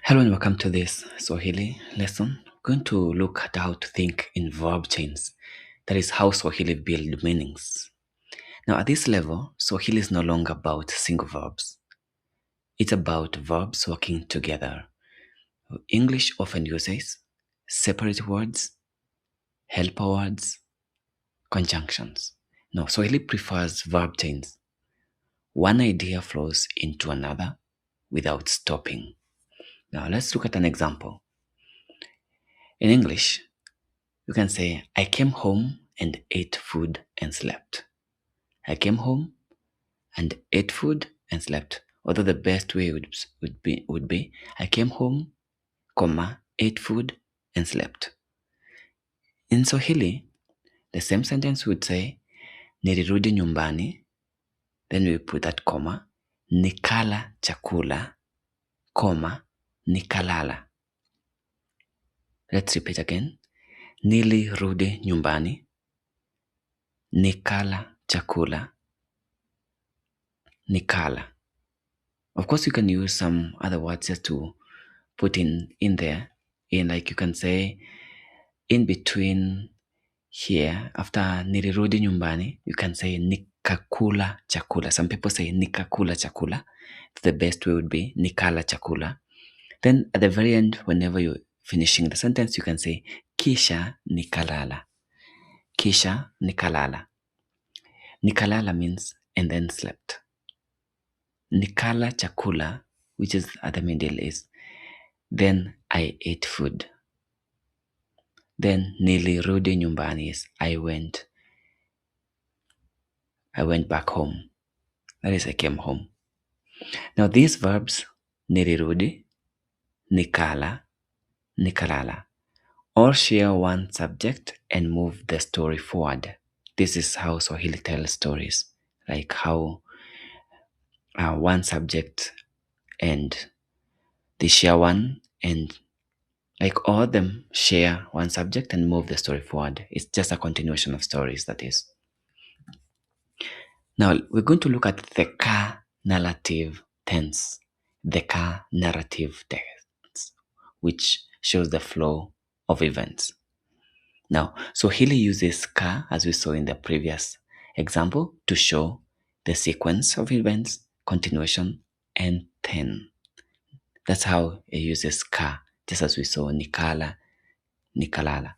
Hello and welcome to this Swahili lesson. We're going to look at how to think in verb chains. That is how Swahili build meanings. Now, at this level, Swahili is no longer about single verbs. It's about verbs working together. English often uses separate words, helper words, conjunctions. No, Swahili prefers verb chains. One idea flows into another without stopping. Now, let's look at an example. In English, you can say, I came home and ate food and slept. I came home and ate food and slept. Although the best way would be I came home, ate food and slept. In Swahili, the same sentence would say nilirudi nyumbani, then we put that comma, nikala chakula, nikalala. Let's repeat again. Nilirudi nyumbani, nikala chakula, nikala. Of course, you can use some other words just to put in there. In like you can say in between here, after nilirudi nyumbani, you can say nikakula chakula. Some people say nikakula chakula. The best way would be nikala chakula. Then at the very end, whenever you're finishing the sentence, you can say kisha nikalala. Kisha nikalala. Nikalala means and then slept. Nikala chakula, which is at the middle, is then I ate food. Then nilirudi nyumbani is I went back home. That is, I came home. Now these verbs, nilirudi, nikala, nikalala, all share one subject and move the story forward. This is how Swahili tells stories, like how one subject and they share one, and like all of them share one subject and move the story forward. It's just a continuation of stories, that is. Now we're going to look at the ka narrative tense. The ka narrative tense, which shows the flow of events. Now, Swahili uses ka, as we saw in the previous example, to show the sequence of events, continuation, and ten. That's how it uses ka, just as we saw nikala, nikalala.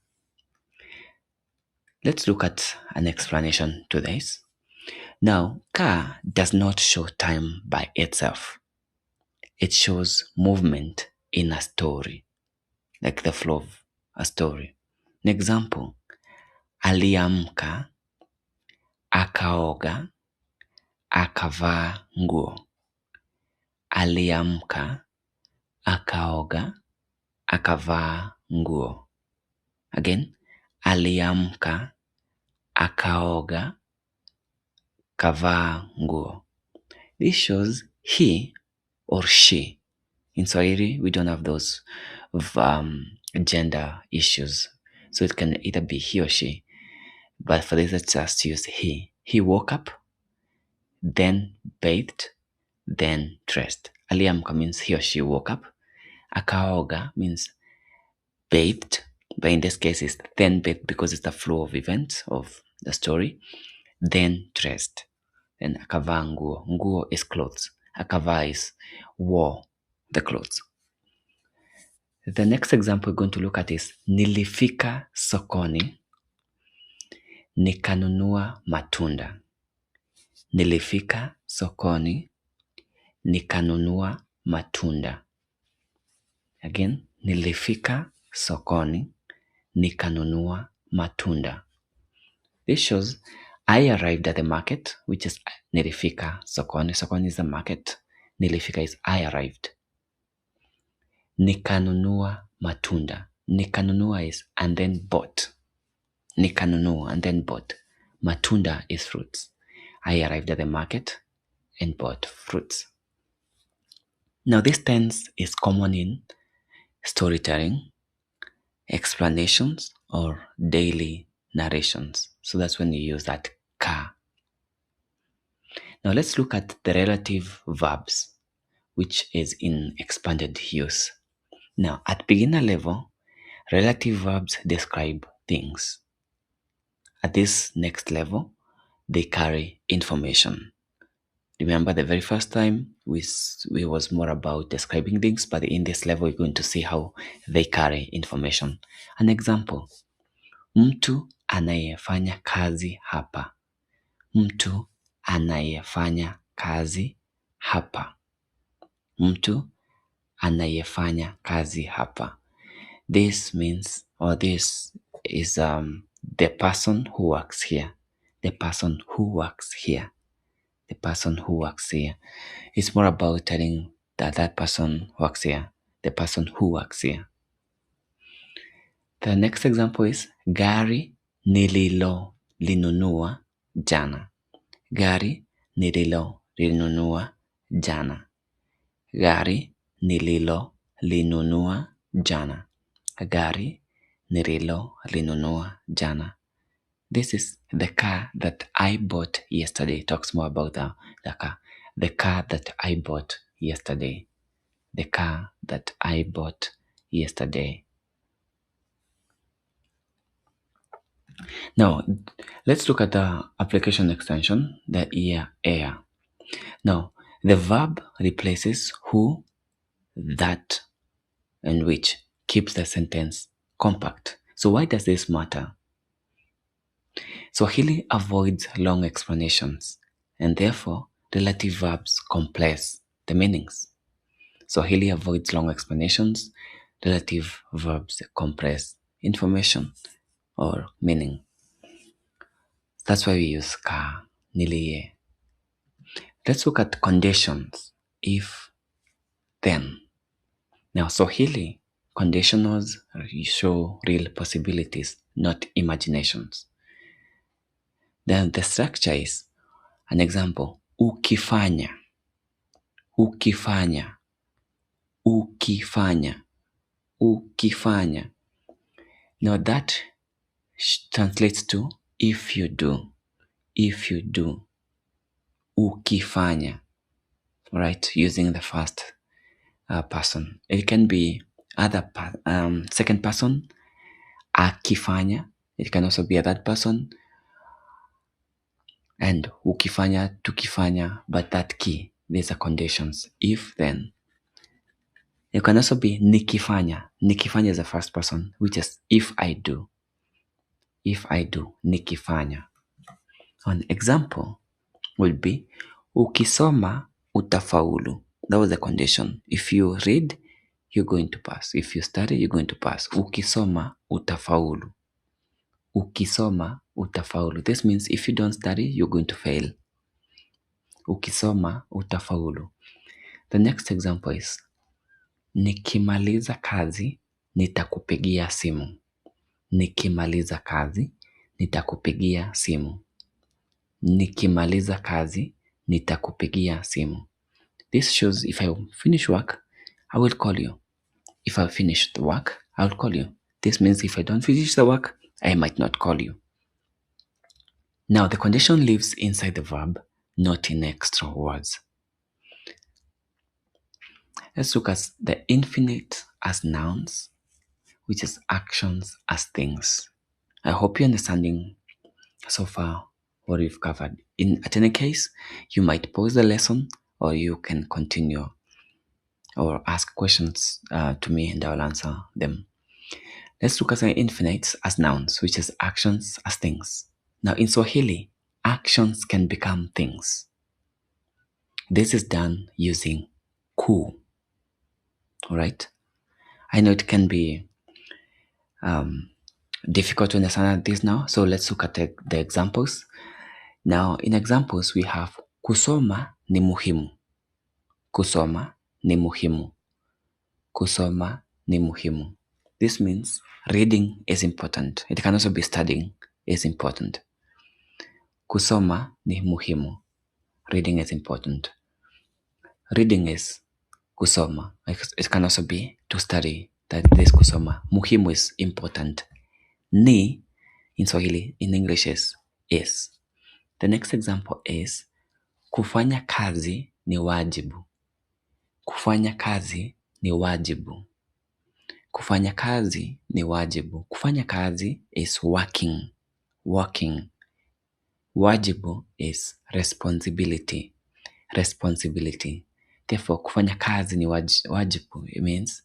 Let's look at an explanation to this. Now, ka does not show time by itself. It shows movement in a story, like the flow of a story. An example, aliamka, akaoga, akavaa nguo. Aliamka, akaoga, akavaa nguo. Again, aliamka, akaoga, kavaa nguo. This shows he or she. In Swahili, we don't have those gender issues. So it can either be he or she. But for this, let's just use he. He woke up, then bathed, then dressed. Aliamka means he or she woke up. Akaoga means bathed, but in this case it's then bathed because it's the flow of events of the story. Then dressed. Then akavaa nguo. Nguo is clothes. Akavaa is wore the clothes. The next example we're going to look at is nilifika sokoni nikanunua matunda. Nilifika sokoni nikanunua matunda. Again, nilifika sokoni nikanunua matunda. This shows I arrived at the market, which is nilifika sokoni. Sokoni is the market. Nilifika is I arrived. Nikanunua matunda. Nikanunua is and then bought. Nikanunua and then bought. Matunda is fruits. I arrived at the market and bought fruits. Now this tense is common in storytelling, explanations, or daily narrations. So that's when you use that ka. Now let's look at the relative verbs, which is in expanded use. Now, at beginner level, relative verbs describe things. At this next level, they carry information. Remember the very first time we was more about describing things, but in this level we're going to see how they carry information. An example, mtu anayefanya kazi hapa. Mtu anayefanya kazi hapa. Mtu anayefanya kazi hapa. This means, or this is the person who works here. The person who works here. The person who works here. It's more about telling that person works here. The person who works here. The next example is gari nililo linunua jana. Gari nililo linunua jana. Gari nililo linunua jana. Gari nililo linunua jana. This is the car that I bought yesterday. It talks more about the car. The car that I bought yesterday. The car that I bought yesterday. Now, let's look at the application extension, the air. Now, the verb replaces who, that, and which, keeps the sentence compact. So why does this matter? Swahili avoids long explanations, and therefore relative verbs compress the meanings. Swahili avoids long explanations, relative verbs compress information or meaning. That's why we use ka, nilie. Let's look at conditions, if, then. Now, Swahili conditionals show real possibilities, not imaginations. Then the structure is, an example, ukifanya, ukifanya, ukifanya, ukifanya. Now that translates to if you do, ukifanya, right? Using the first person. It can be second person, akifanya. It can also be a third person, and ukifanya, tukifanya, but that key, these are conditions, if, then. It can also be nikifanya. Nikifanya is the first person, which is if I do. If I do, nikifanya. An example would be ukisoma utafaulu. That was the condition. If you read, you're going to pass. If you study, you're going to pass. Ukisoma utafaulu. Ukisoma utafaulu. This means if you don't study, you're going to fail. Ukisoma utafaulu. The next example is nikimaliza kazi nitakupigia simu. Nikimaliza kazi nitakupigia simu. Nikimaliza kazi nitakupigia simu. This shows if I finish work, I will call you. If I finish the work, I will call you. This means if I don't finish the work, I might not call you. Now the condition lives inside the verb, not in extra words. Let's look at the infinite as nouns, which is actions as things. I hope you're understanding so far what we've covered. At any case, you might pause the lesson or you can continue or ask questions to me and I'll answer them. Let's look at the infinites as nouns, which is actions as things. Now in Swahili, actions can become things. This is done using ku. Alright? I know it can be difficult to understand this now, so let's look at the examples. Now in examples, we have kusoma ni muhimu. Kusoma ni muhimu. Kusoma ni muhimu. This means reading is important. It can also be studying is important. Kusoma ni muhimu. Reading is important. Reading is kusoma. It can also be to study. That is kusoma. Muhimu is important. Ni in Swahili, in English is. The next example is kufanya kazi ni wajibu. Kufanya kazi ni wajibu. Kufanya kazi ni wajibu. Kufanya kazi is working. Working. Wajibu is responsibility. Responsibility. Therefore, kufanya kazi ni wajibu. It means,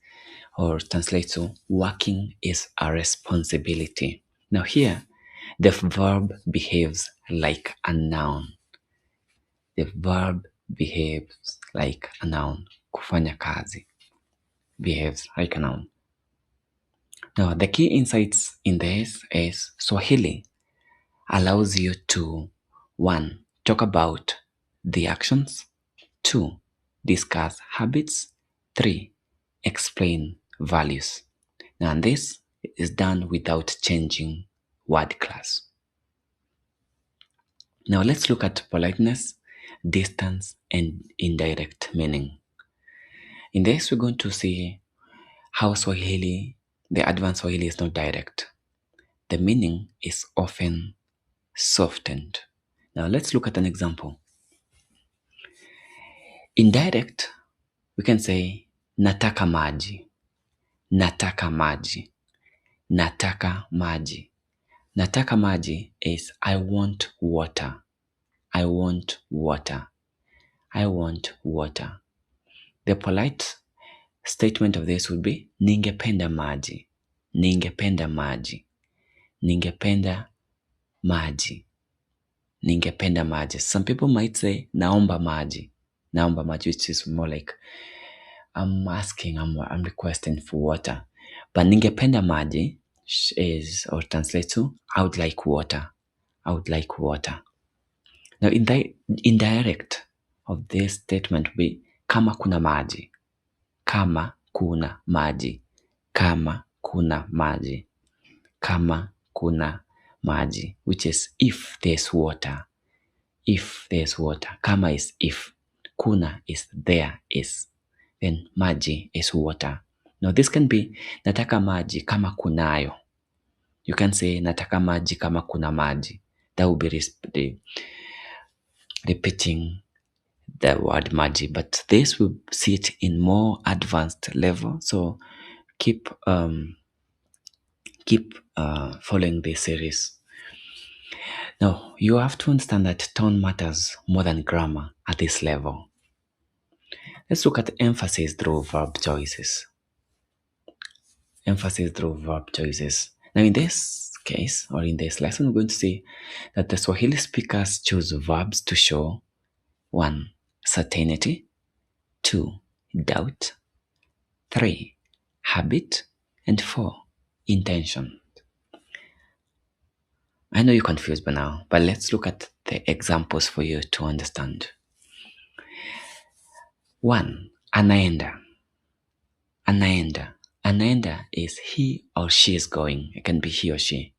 or translates to, working is a responsibility. Now here, the verb behaves like a noun. The verb behaves like a noun. Kufanya kazi behaves like a noun. Now, the key insights in this is Swahili allows you to 1. Talk about the actions, 2. Discuss habits, 3. Explain values. Now, this is done without changing word class. Now, let's look at politeness, distance, and indirect meaning. In this, we're going to see how Swahili, the advanced Swahili, is not direct. The meaning is often softened. Now, let's look at an example. Indirect, we can say, nataka maji. Nataka maji. Nataka maji. Nataka maji is I want water. I want water. I want water. The polite statement of this would be ningependa maji. Ningependa maji. Ningependa maji. Ningependa maji. Some people might say naomba maji. Naomba maji, which is more like I'm requesting for water. But ningependa maji is, or translates to, I would like water. I would like water. Now, in the indirect of this statement will be kama kuna maji. Kama kuna maji. Kama kuna maji. Kama kuna maji, which is if there's water. If there's water. Kama is if. Kuna is there is. Then maji is water. Now this can be nataka maji kama kunayo. You can say nataka maji kama kuna maji. That would be repeating the word maji, but this will see it in more advanced level. So keep following this series. Now, you have to understand that tone matters more than grammar at this level. Let's look at emphasis through verb choices. Emphasis through verb choices. Now, in this case, or in this lesson, we're going to see that the Swahili speakers choose verbs to show 1. Certainty, 2. Doubt, 3. Habit, and 4. Intention. I know you're confused by now, but let's look at the examples for you to understand. 1. Anaenda. Anaenda. Anaenda is he or she is going. It can be he or she.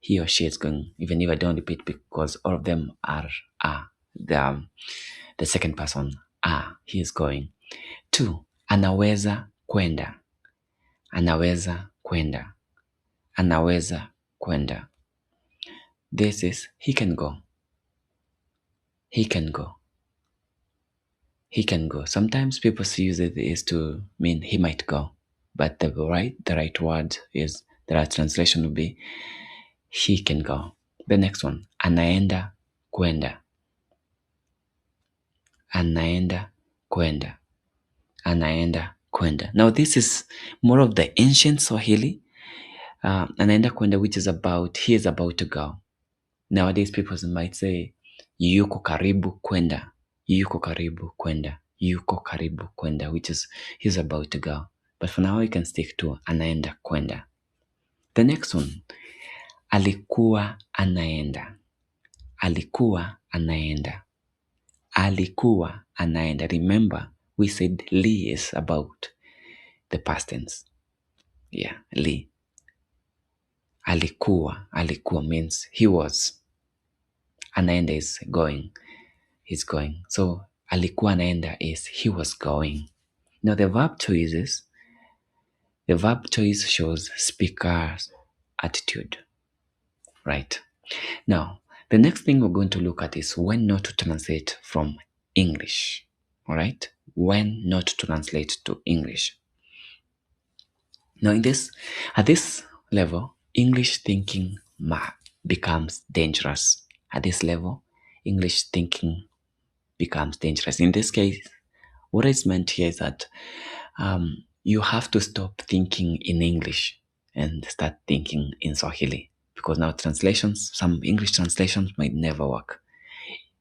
He or she is going, even if I don't repeat because all of them are the second person. He is going. 2. Anaweza kwenda. Anaweza kwenda. Anaweza kwenda. This is he can go. He can go. He can go. Sometimes people use it is to mean he might go. But the right word is, the right translation would be he can go. The next one, anaenda kwenda. Anaenda kwenda. Anaenda kwenda. Now this is more of the ancient Swahili. Anaenda kwenda, which is about, he is about to go. Nowadays people might say yuko karibu kwenda. Yuko karibu kwenda. Yuko karibu kwenda, which is he's about to go. But for now we can stick to anaenda kwenda. The next one, alikuwa anaenda. Alikuwa anaenda. Alikuwa anaenda. Remember, we said li is about the past tense. Yeah, li. Alikuwa. Alikuwa means he was. Anaenda is going. He's going. So alikuwa anaenda is he was going. Now the verb choice shows speaker's attitude. Right. Now, the next thing we're going to look at is when not to translate from English. All right. When not to translate to English. Now, at this level, English thinking becomes dangerous. At this level, English thinking becomes dangerous. In this case, what is meant here is that you have to stop thinking in English and start thinking in Swahili, because now some English translations might never work.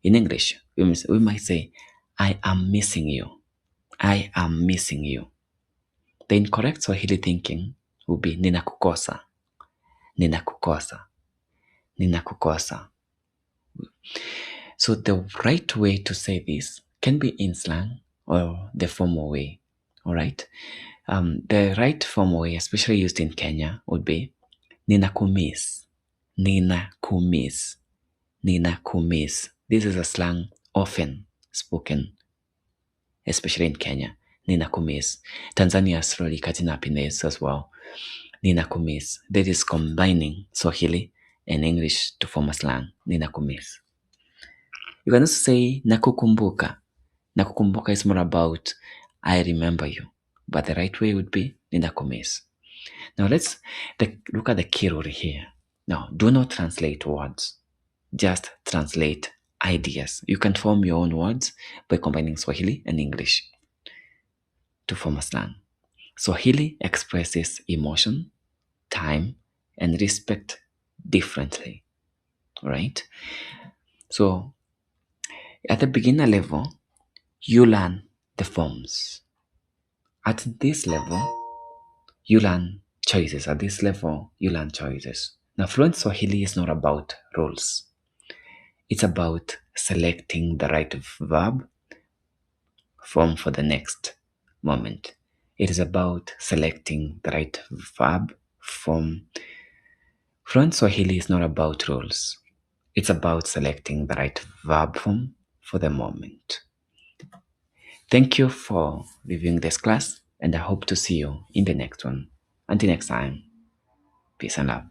In English, we might say, I am missing you. I am missing you. The incorrect Swahili thinking would be ninakukosa, ninakukosa, ninakukosa. So the right way to say this can be in slang or the formal way. All right. The right formal way, especially used in Kenya, would be ninakumiss, ninakumiss, ninakumiss. This is a slang often spoken, especially in Kenya. Ninakumiss. Tanzania is slowly catching up in this as well. Ninakumiss. That is combining Swahili and English to form a slang. Ninakumiss. You can also say nakukumbuka. Nakukumbuka is more about I remember you, but the right way would be ninakumiss. Now let's look at the key rule here. Now, do not translate words. Just translate ideas. You can form your own words by combining Swahili and English to form a slang. Swahili expresses emotion, time, and respect differently, right? So at the beginner level, you learn the forms. At this level, you learn choices. At this level, you learn choices. Now, fluent Swahili is not about rules. It's about selecting the right verb form for the next moment. It is about selecting the right verb form. Fluent Swahili is not about rules. It's about selecting the right verb form for the moment. Thank you for reviewing this class, and I hope to see you in the next one. Until next time, peace and love.